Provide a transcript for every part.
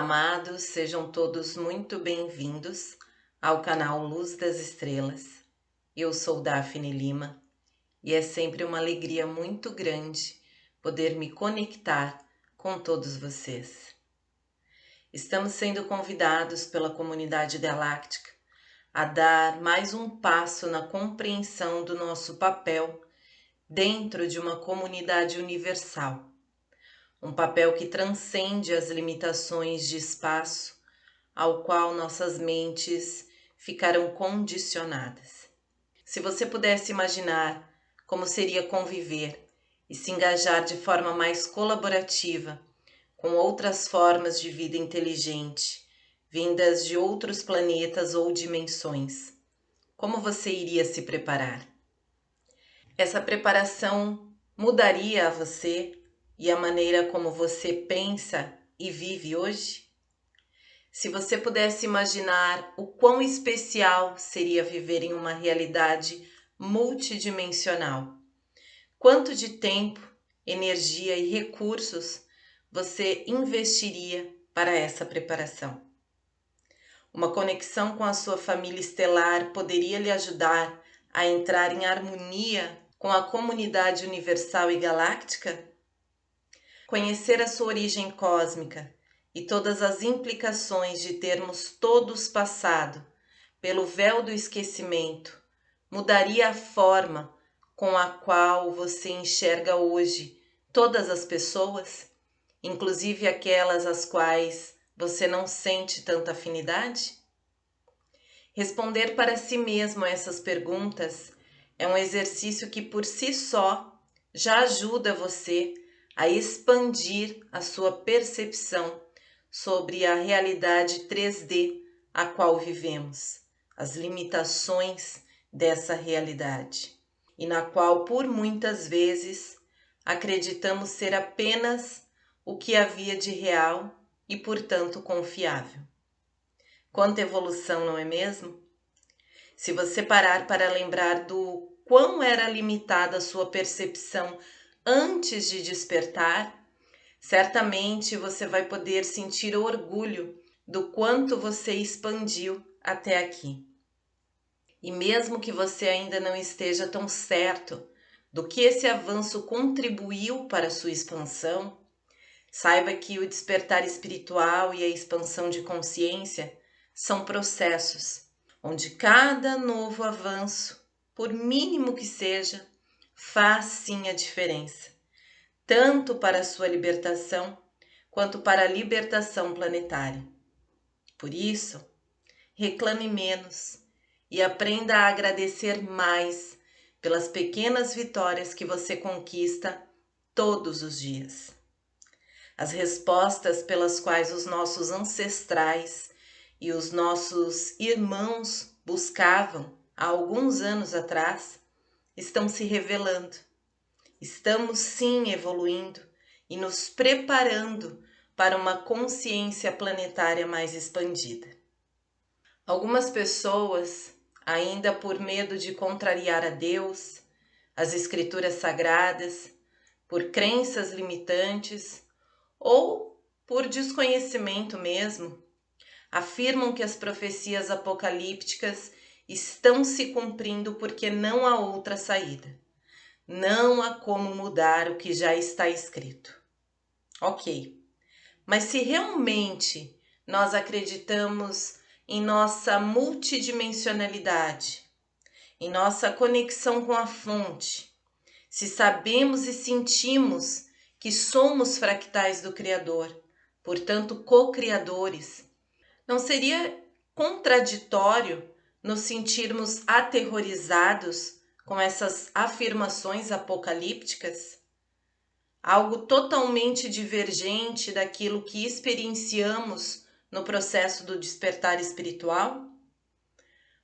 amados, sejam todos muito bem-vindos ao canal Luz das Estrelas. Eu sou Daphne Lima e é sempre uma alegria muito grande poder me conectar com todos vocês. Estamos sendo convidados pela comunidade galáctica a dar mais um passo na compreensão do nosso papel dentro de uma comunidade universal. Um papel que transcende as limitações de espaço ao qual nossas mentes ficaram condicionadas. Se você pudesse imaginar como seria conviver e se engajar de forma mais colaborativa com outras formas de vida inteligente, vindas de outros planetas ou dimensões, como você iria se preparar? Essa preparação mudaria a você e a maneira como você pensa e vive hoje? Se você pudesse imaginar o quão especial seria viver em uma realidade multidimensional, quanto de tempo, energia e recursos você investiria para essa preparação? Uma conexão com a sua família estelar poderia lhe ajudar a entrar em harmonia com a comunidade universal e galáctica? Conhecer a sua origem cósmica e todas as implicações de termos todos passado pelo véu do esquecimento mudaria a forma com a qual você enxerga hoje todas as pessoas, inclusive aquelas às quais você não sente tanta afinidade? Responder para si mesmo a essas perguntas é um exercício que por si só já ajuda você a expandir a sua percepção sobre a realidade 3D a qual vivemos, as limitações dessa realidade, e na qual por muitas vezes acreditamos ser apenas o que havia de real e, portanto, confiável. Quanta evolução, não é mesmo? Se você parar para lembrar do quão era limitada a sua percepção antes de despertar, certamente você vai poder sentir orgulho do quanto você expandiu até aqui. E mesmo que você ainda não esteja tão certo do que esse avanço contribuiu para a sua expansão, saiba que o despertar espiritual e a expansão de consciência são processos, onde cada novo avanço, por mínimo que seja, faz sim a diferença, tanto para a sua libertação, quanto para a libertação planetária. Por isso, reclame menos e aprenda a agradecer mais pelas pequenas vitórias que você conquista todos os dias. As respostas pelas quais os nossos ancestrais e os nossos irmãos buscavam há alguns anos atrás estão se revelando. Estamos sim evoluindo e nos preparando para uma consciência planetária mais expandida. Algumas pessoas, ainda por medo de contrariar a Deus, as escrituras sagradas, por crenças limitantes ou por desconhecimento mesmo, afirmam que as profecias apocalípticas estão se cumprindo porque não há outra saída. Não há como mudar o que já está escrito. Ok, mas se realmente nós acreditamos em nossa multidimensionalidade, em nossa conexão com a fonte, se sabemos e sentimos que somos fractais do Criador, portanto co-criadores, não seria contraditório nos sentirmos aterrorizados com essas afirmações apocalípticas? Algo totalmente divergente daquilo que experienciamos no processo do despertar espiritual?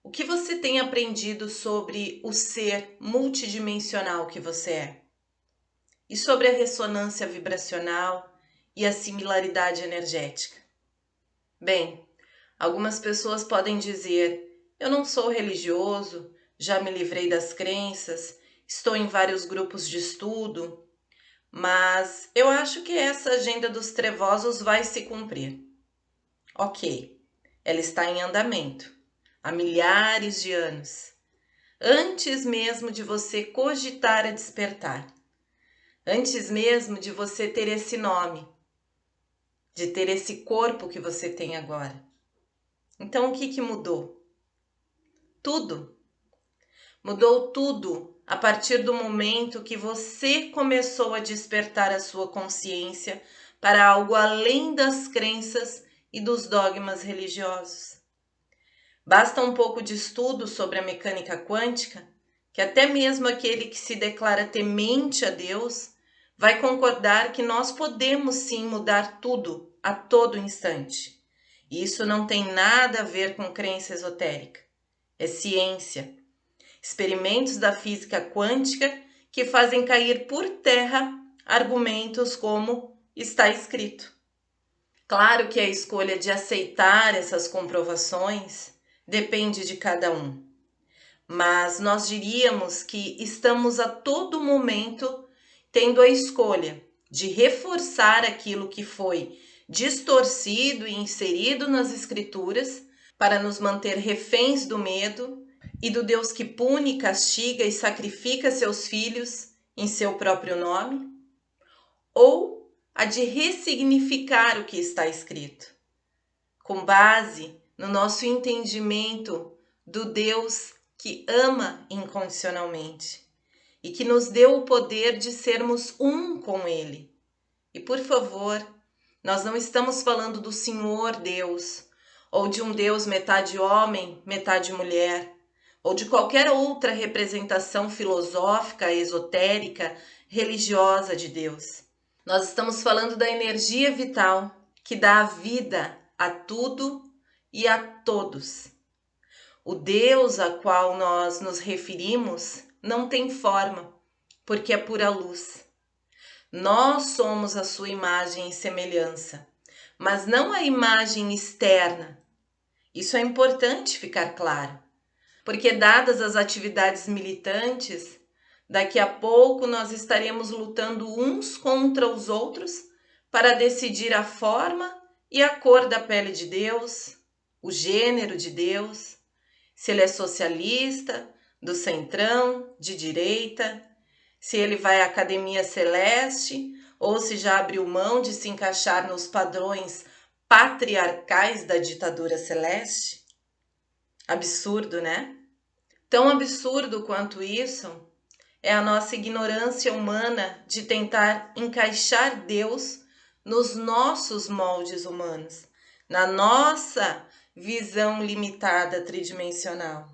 O que você tem aprendido sobre o ser multidimensional que você é? E sobre a ressonância vibracional e a similaridade energética? Bem, algumas pessoas podem dizer: eu não sou religioso, já me livrei das crenças, estou em vários grupos de estudo, mas eu acho que essa agenda dos trevosos vai se cumprir. Ok, ela está em andamento há milhares de anos, antes mesmo de você cogitar a despertar, antes mesmo de você ter esse nome, de ter esse corpo que você tem agora. Então o que mudou? Tudo. Mudou tudo a partir do momento que você começou a despertar a sua consciência para algo além das crenças e dos dogmas religiosos. Basta um pouco de estudo sobre a mecânica quântica, que até mesmo aquele que se declara temente a Deus vai concordar que nós podemos sim mudar tudo a todo instante. E isso não tem nada a ver com crença esotérica. É ciência. Experimentos da física quântica que fazem cair por terra argumentos como está escrito. Claro que a escolha de aceitar essas comprovações depende de cada um, mas nós diríamos que estamos a todo momento tendo a escolha de reforçar aquilo que foi distorcido e inserido nas escrituras para nos manter reféns do medo e do Deus que pune, castiga e sacrifica seus filhos em seu próprio nome, ou a de ressignificar o que está escrito, com base no nosso entendimento do Deus que ama incondicionalmente e que nos deu o poder de sermos um com Ele. E por favor, nós não estamos falando do Senhor Deus, ou de um Deus metade homem, metade mulher, ou de qualquer outra representação filosófica, esotérica, religiosa de Deus. Nós estamos falando da energia vital que dá a vida a tudo e a todos. O Deus a qual nós nos referimos não tem forma, porque é pura luz. Nós somos a sua imagem e semelhança, mas não a imagem externa. Isso é importante ficar claro, porque dadas as atividades militantes, daqui a pouco nós estaremos lutando uns contra os outros para decidir a forma e a cor da pele de Deus, o gênero de Deus, se ele é socialista, do centrão, de direita, se ele vai à academia celeste ou se já abriu mão de se encaixar nos padrões patriarcais da ditadura celeste. Absurdo, né? Tão absurdo quanto isso é a nossa ignorância humana de tentar encaixar Deus nos nossos moldes humanos, na nossa visão limitada tridimensional.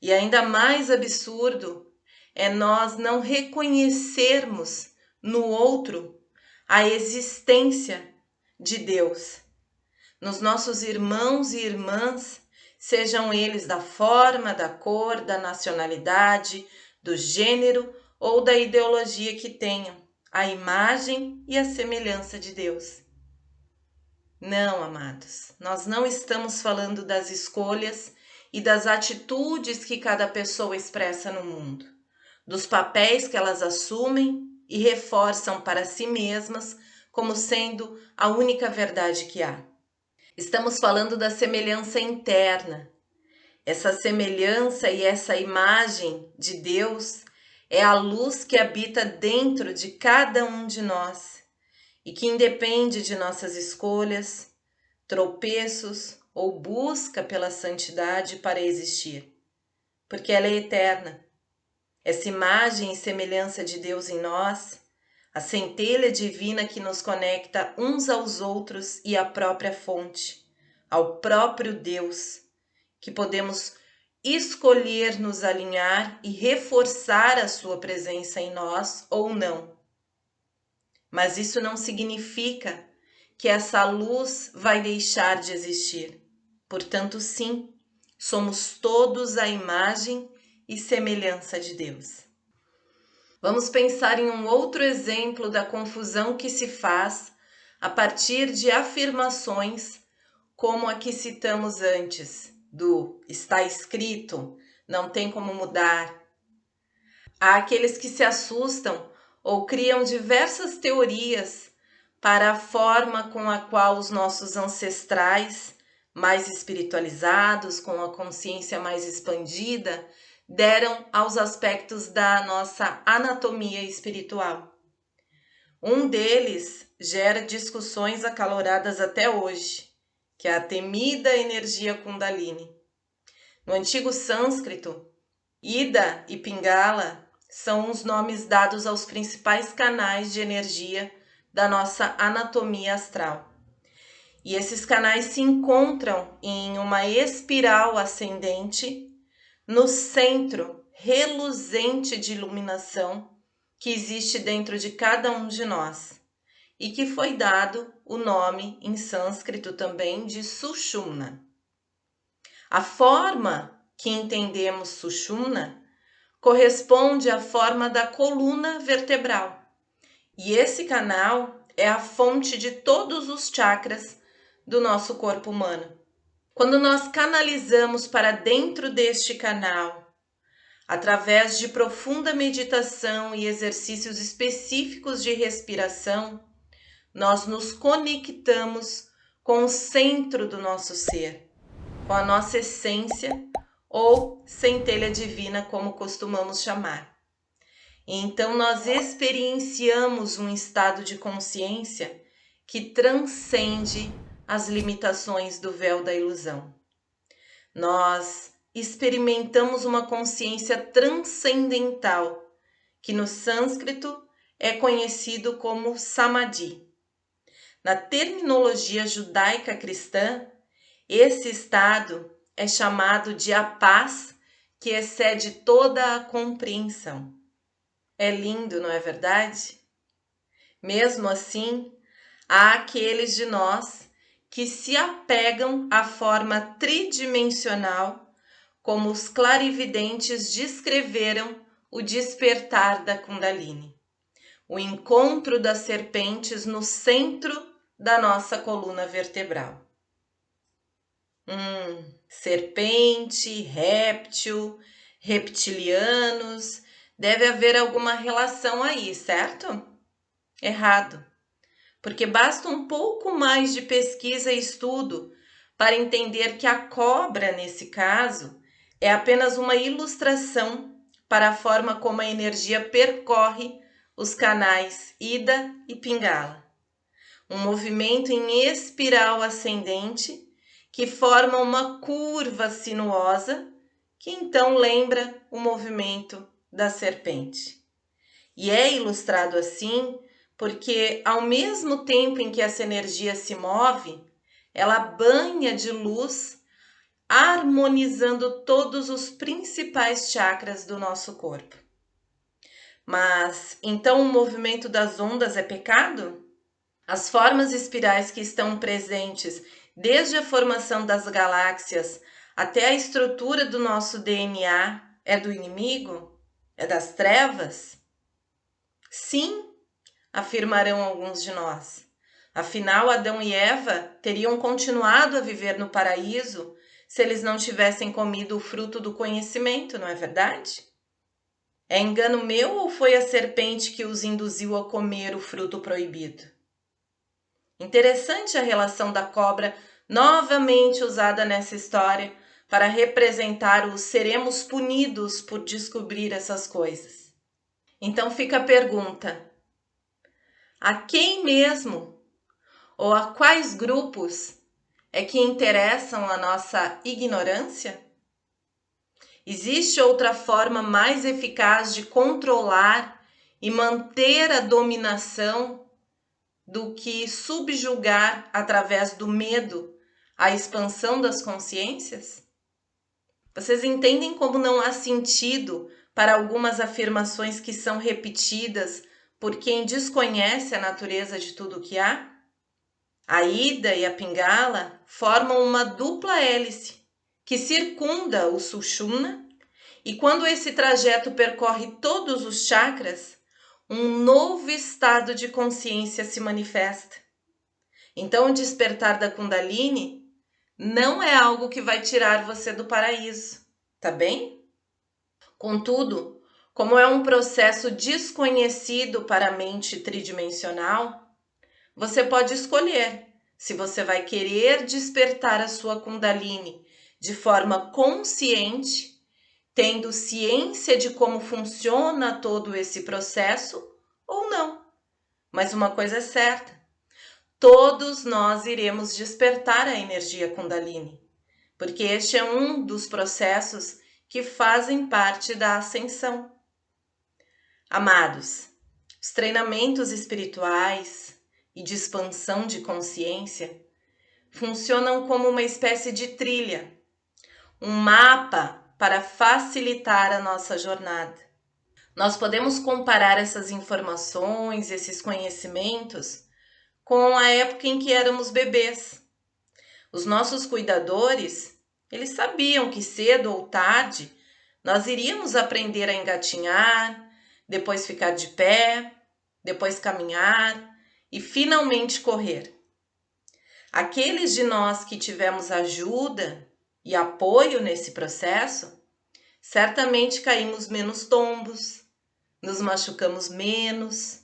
E ainda mais absurdo é nós não reconhecermos no outro a existência de Deus, nos nossos irmãos e irmãs, sejam eles da forma, da cor, da nacionalidade, do gênero ou da ideologia que tenham, a imagem e a semelhança de Deus. Não, amados, nós não estamos falando das escolhas e das atitudes que cada pessoa expressa no mundo, dos papéis que elas assumem e reforçam para si mesmas como sendo a única verdade que há. Estamos falando da semelhança interna. Essa semelhança e essa imagem de Deus é a luz que habita dentro de cada um de nós e que independe de nossas escolhas, tropeços ou busca pela santidade para existir, porque ela é eterna. Essa imagem e semelhança de Deus em nós, a centelha divina que nos conecta uns aos outros e à própria fonte, ao próprio Deus, que podemos escolher nos alinhar e reforçar a sua presença em nós ou não. Mas isso não significa que essa luz vai deixar de existir. Portanto, sim, somos todos a imagem e semelhança de Deus. Vamos pensar em um outro exemplo da confusão que se faz a partir de afirmações como a que citamos antes, do está escrito, não tem como mudar. Há aqueles que se assustam ou criam diversas teorias para a forma com a qual os nossos ancestrais, mais espiritualizados, com a consciência mais expandida, deram aos aspectos da nossa anatomia espiritual. Um deles gera discussões acaloradas até hoje, que é a temida energia Kundalini. No antigo sânscrito, Ida e Pingala são os nomes dados aos principais canais de energia da nossa anatomia astral. E esses canais se encontram em uma espiral ascendente no centro reluzente de iluminação que existe dentro de cada um de nós e que foi dado o nome em sânscrito também de Sushumna. A forma que entendemos Sushumna corresponde à forma da coluna vertebral. E esse canal é a fonte de todos os chakras do nosso corpo humano. Quando nós canalizamos para dentro deste canal, através de profunda meditação e exercícios específicos de respiração, nós nos conectamos com o centro do nosso ser, com a nossa essência ou centelha divina, como costumamos chamar. Então nós experienciamos um estado de consciência que transcende as limitações do véu da ilusão. Nós experimentamos uma consciência transcendental, que no sânscrito é conhecido como samadhi. Na terminologia judaica cristã, esse estado é chamado de a paz que excede toda a compreensão. É lindo, não é verdade? Mesmo assim, há aqueles de nós que se apegam à forma tridimensional, como os clarividentes descreveram o despertar da Kundalini, o encontro das serpentes no centro da nossa coluna vertebral. Serpente, réptil, reptilianos, deve haver alguma relação aí, certo? Errado. Porque basta um pouco mais de pesquisa e estudo para entender que a cobra, nesse caso, é apenas uma ilustração para a forma como a energia percorre os canais Ida e Pingala. Um movimento em espiral ascendente que forma uma curva sinuosa que então lembra o movimento da serpente. E é ilustrado assim porque, ao mesmo tempo em que essa energia se move, ela banha de luz, harmonizando todos os principais chakras do nosso corpo. Mas, então, o movimento das ondas é pecado? As formas espirais que estão presentes desde a formação das galáxias até a estrutura do nosso DNA é do inimigo? É das trevas? Sim, afirmarão alguns de nós. Afinal, Adão e Eva teriam continuado a viver no paraíso se eles não tivessem comido o fruto do conhecimento, não é verdade? É engano meu ou foi a serpente que os induziu a comer o fruto proibido? Interessante a relação da cobra novamente usada nessa história para representar o seremos punidos por descobrir essas coisas. Então fica a pergunta: a quem mesmo ou a quais grupos é que interessam a nossa ignorância? Existe outra forma mais eficaz de controlar e manter a dominação do que subjugar através do medo a expansão das consciências? Vocês entendem como não há sentido para algumas afirmações que são repetidas por quem desconhece a natureza de tudo o que há? A Ida e a Pingala formam uma dupla hélice que circunda o Sushumna, e quando esse trajeto percorre todos os chakras, um novo estado de consciência se manifesta. Então, o despertar da Kundalini não é algo que vai tirar você do paraíso, tá bem? Contudo, como é um processo desconhecido para a mente tridimensional, você pode escolher se você vai querer despertar a sua Kundalini de forma consciente, tendo ciência de como funciona todo esse processo ou não. Mas uma coisa é certa, todos nós iremos despertar a energia Kundalini, porque este é um dos processos que fazem parte da ascensão. Amados, os treinamentos espirituais e de expansão de consciência funcionam como uma espécie de trilha, um mapa para facilitar a nossa jornada. Nós podemos comparar essas informações, esses conhecimentos, com a época em que éramos bebês. Os nossos cuidadores, eles sabiam que cedo ou tarde nós iríamos aprender a engatinhar, depois ficar de pé, depois caminhar e finalmente correr. Aqueles de nós que tivemos ajuda e apoio nesse processo, certamente caímos menos tombos, nos machucamos menos,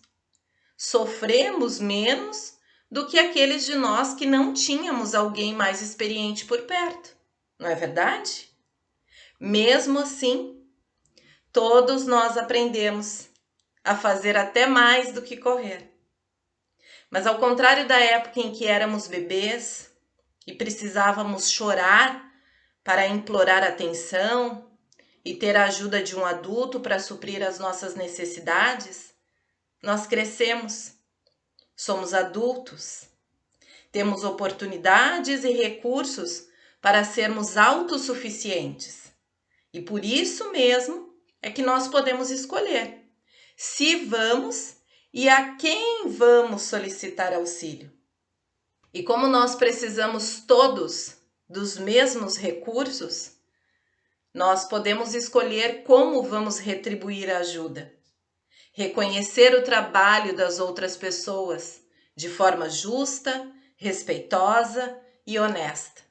sofremos menos do que aqueles de nós que não tínhamos alguém mais experiente por perto, não é verdade? Mesmo assim, todos nós aprendemos a fazer até mais do que correr. Mas ao contrário da época em que éramos bebês e precisávamos chorar para implorar atenção e ter a ajuda de um adulto para suprir as nossas necessidades, nós crescemos, somos adultos, temos oportunidades e recursos para sermos autossuficientes. E por isso mesmo é que nós podemos escolher se vamos e a quem vamos solicitar auxílio. E como nós precisamos todos dos mesmos recursos, nós podemos escolher como vamos retribuir a ajuda. Reconhecer o trabalho das outras pessoas de forma justa, respeitosa e honesta.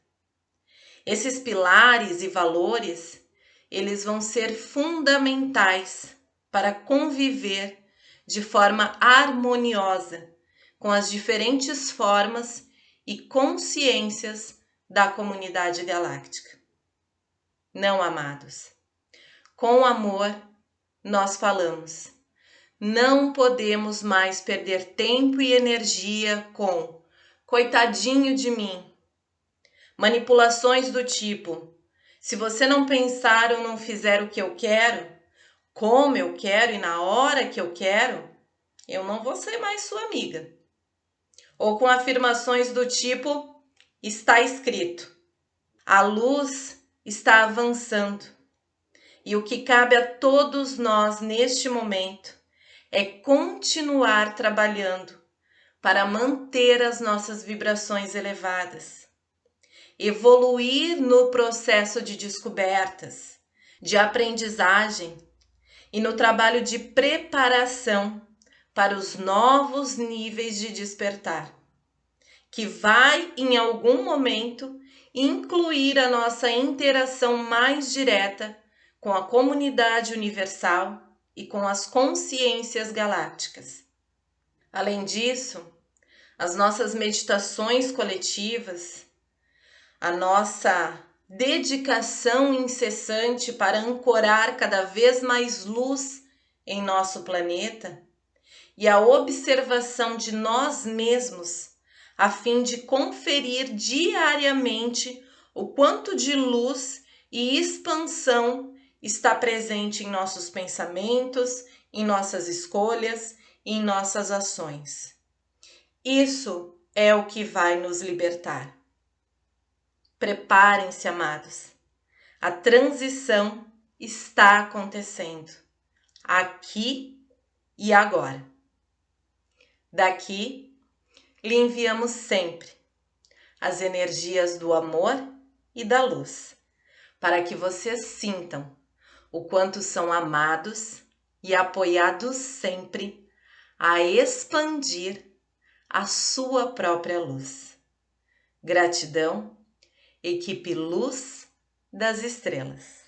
Esses pilares e valores, eles vão ser fundamentais para conviver de forma harmoniosa com as diferentes formas e consciências da comunidade galáctica. Não, amados, com amor nós falamos. Não podemos mais perder tempo e energia com coitadinho de mim. Manipulações do tipo, se você não pensar ou não fizer o que eu quero, como eu quero e na hora que eu quero, eu não vou ser mais sua amiga. Ou com afirmações do tipo, está escrito, a luz está avançando. E o que cabe a todos nós neste momento é continuar trabalhando para manter as nossas vibrações elevadas, evoluir no processo de descobertas, de aprendizagem e no trabalho de preparação para os novos níveis de despertar, que vai em algum momento incluir a nossa interação mais direta com a comunidade universal e com as consciências galácticas. Além disso, as nossas meditações coletivas, a nossa dedicação incessante para ancorar cada vez mais luz em nosso planeta e a observação de nós mesmos, a fim de conferir diariamente o quanto de luz e expansão está presente em nossos pensamentos, em nossas escolhas e em nossas ações. Isso é o que vai nos libertar. Preparem-se, amados. A transição está acontecendo, aqui e agora. Daqui, lhe enviamos sempre as energias do amor e da luz, para que vocês sintam o quanto são amados e apoiados sempre a expandir a sua própria luz. Gratidão, equipe Luz das Estrelas.